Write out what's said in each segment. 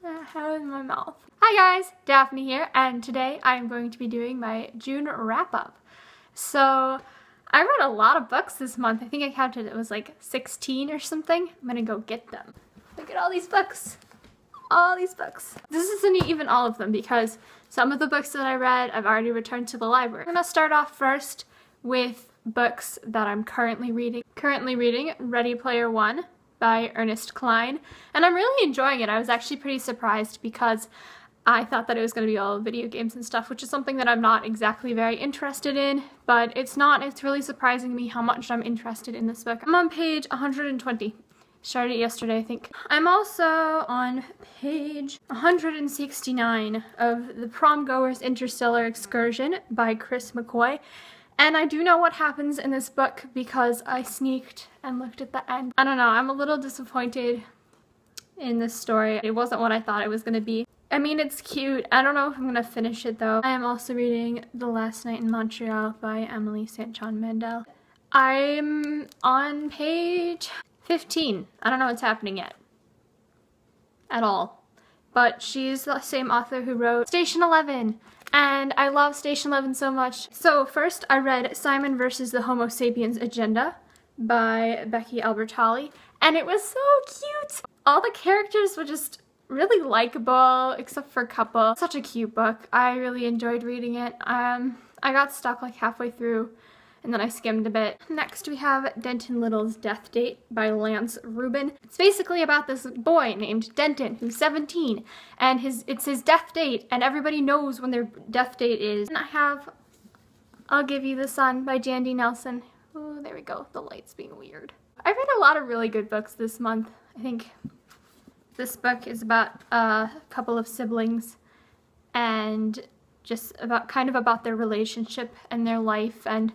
How in my mouth. Hi guys, Daphne here, and today I'm going to be doing my June wrap-up. So, I read a lot of books this month. I think I counted it was like 16 or something. I'm gonna go get them. Look at all these books. All these books. This isn't even all of them because some of the books that I read I've already returned to the library. I'm gonna start off first with books that I'm currently reading. Currently reading Ready Player One by Ernest Cline, and I'm really enjoying it. I was actually pretty surprised because I thought that it was going to be all video games and stuff, which is something that I'm not exactly very interested in, but it's not. It's really surprising me how much I'm interested in this book. I'm on page 120. Started it yesterday, I think. I'm also on page 169 of the Prom Goers Interstellar Excursion by Chris McCoy. And I do know what happens in this book because I sneaked and looked at the end. I don't know, I'm a little disappointed in this story. It wasn't what I thought it was going to be. I mean, it's cute. I don't know if I'm going to finish it though. I am also reading The Last Night in Montreal by Emily St. John Mandel. I'm on page 15. I don't know what's happening yet. At all. But she's the same author who wrote Station 11. And I love Station 11 so much. So first I read Simon vs. the Homo sapiens Agenda by Becky Albertalli, and it was so cute! All the characters were just really likable, except for a couple. Such a cute book. I really enjoyed reading it. I got stuck like halfway through, and then I skimmed a bit. Next we have Denton Little's Death Date by Lance Rubin. It's basically about this boy named Denton who's 17, and it's his death date, and everybody knows when their death date is. And I have I'll Give You the Sun by Jandy Nelson. Oh, there we go. The light's being weird. I read a lot of really good books this month. I think this book is about a couple of siblings and just about their relationship and their life, and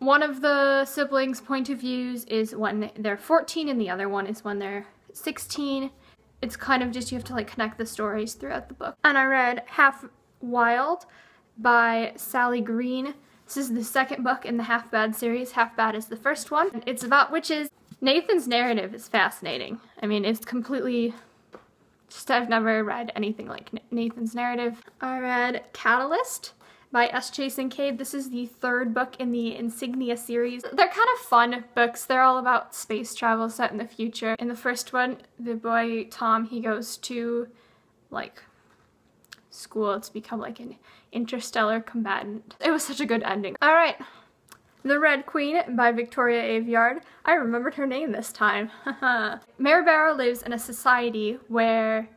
one of the siblings' point of views is when they're 14 and the other one is when they're 16. It's kind of just, you have to like connect the stories throughout the book. And I read Half Wild by Sally Green. This is the second book in the Half Bad series. Half Bad is the first one. And it's about witches. Nathan's narrative is fascinating. I mean, it's completely just, I've never read anything like Nathan's narrative. I read Catalyst by S. Jason Cade. This is the third book in the Insignia series. They're kind of fun books. They're all about space travel set in the future. In the first one, the boy Tom, he goes to like school to become like an interstellar combatant. It was such a good ending. Alright, The Red Queen by Victoria Aveyard. I remembered her name this time. Maryborough lives in a society where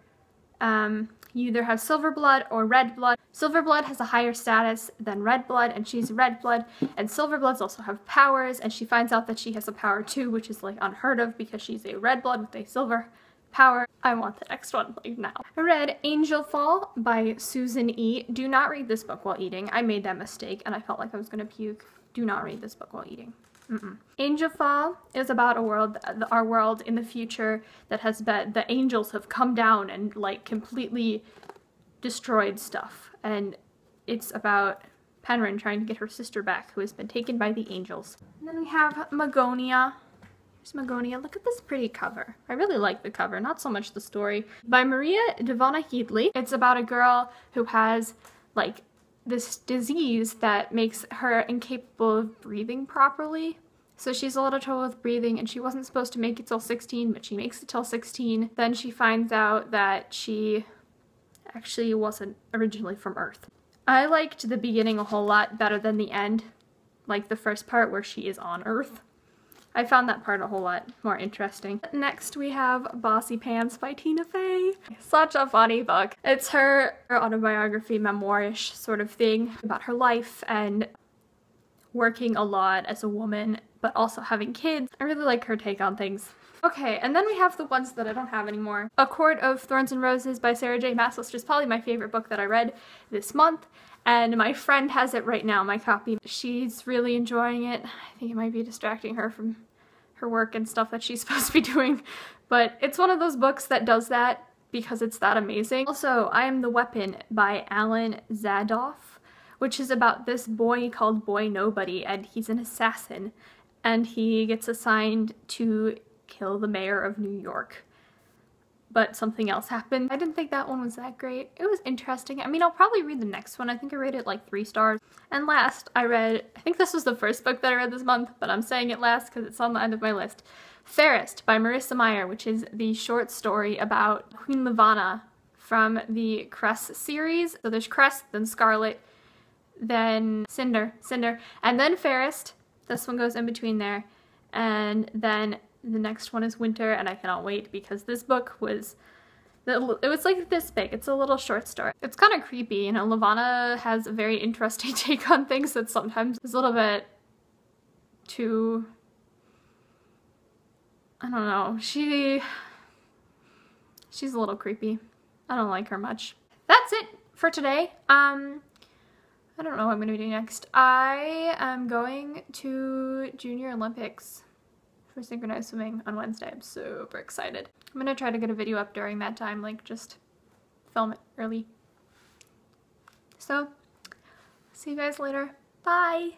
you either have silver blood or red blood. Silver blood has a higher status than red blood, and she's red blood, and silver bloods also have powers, and she finds out that she has a power too, which is like unheard of because she's a red blood with a silver power. I want the next one like now. I read Angel Fall by Susan E. Do not read this book while eating. I made that mistake and I felt like I was gonna puke. Do not read this book while eating. Angel Fall is about a world, our world in the future that has been, the angels have come down and like completely destroyed stuff, and it's about Penryn trying to get her sister back who has been taken by the angels. And then we have Magonia. Here's Magonia. Look at this pretty cover. I really like the cover, not so much the story. By Maria Devona Headley. It's about a girl who has like this disease that makes her incapable of breathing properly. So she's a little trouble with breathing, and she wasn't supposed to make it till 16, but she makes it till 16. Then she finds out that she actually wasn't originally from Earth. I liked the beginning a whole lot better than the end, like the first part where she is on Earth. I found that part a whole lot more interesting. Next we have Bossy Pants by Tina Fey. Such a funny book. It's her autobiography, memoir-ish sort of thing about her life and working a lot as a woman, but also having kids. I really like her take on things. Okay, and then we have the ones that I don't have anymore. A Court of Thorns and Roses by Sarah J. Maas, which is probably my favorite book that I read this month. And my friend has it right now, my copy. She's really enjoying it. I think it might be distracting her from her work and stuff that she's supposed to be doing. But it's one of those books that does that because it's that amazing. Also, I Am the Weapon by Alan Zadoff, which is about this boy called Boy Nobody, and he's an assassin. And he gets assigned to kill the mayor of New York. but something else happened. I didn't think that one was that great. It was interesting. I mean, I'll probably read the next one. I think I rated like 3 stars. And last, I read, I think this was the first book that I read this month, but I'm saying it last because it's on the end of my list. Fairest by Marissa Meyer, which is the short story about Queen Lavanna from the Cress series. So there's Cress, then Scarlet, then Cinder, and then Fairest. This one goes in between there. And then the next one is Winter, and I cannot wait because this book was, it was like this big. It's a little short story. It's kind of creepy, you know. Lavanna has a very interesting take on things that sometimes is a little bit too, I don't know. She's a little creepy. I don't like her much. That's it for today. I don't know what I'm going to be doing next. I am going to Junior Olympics for synchronized swimming on Wednesday. I'm super excited. I'm going to try to get a video up during that time, like just film it early. So, see you guys later. Bye!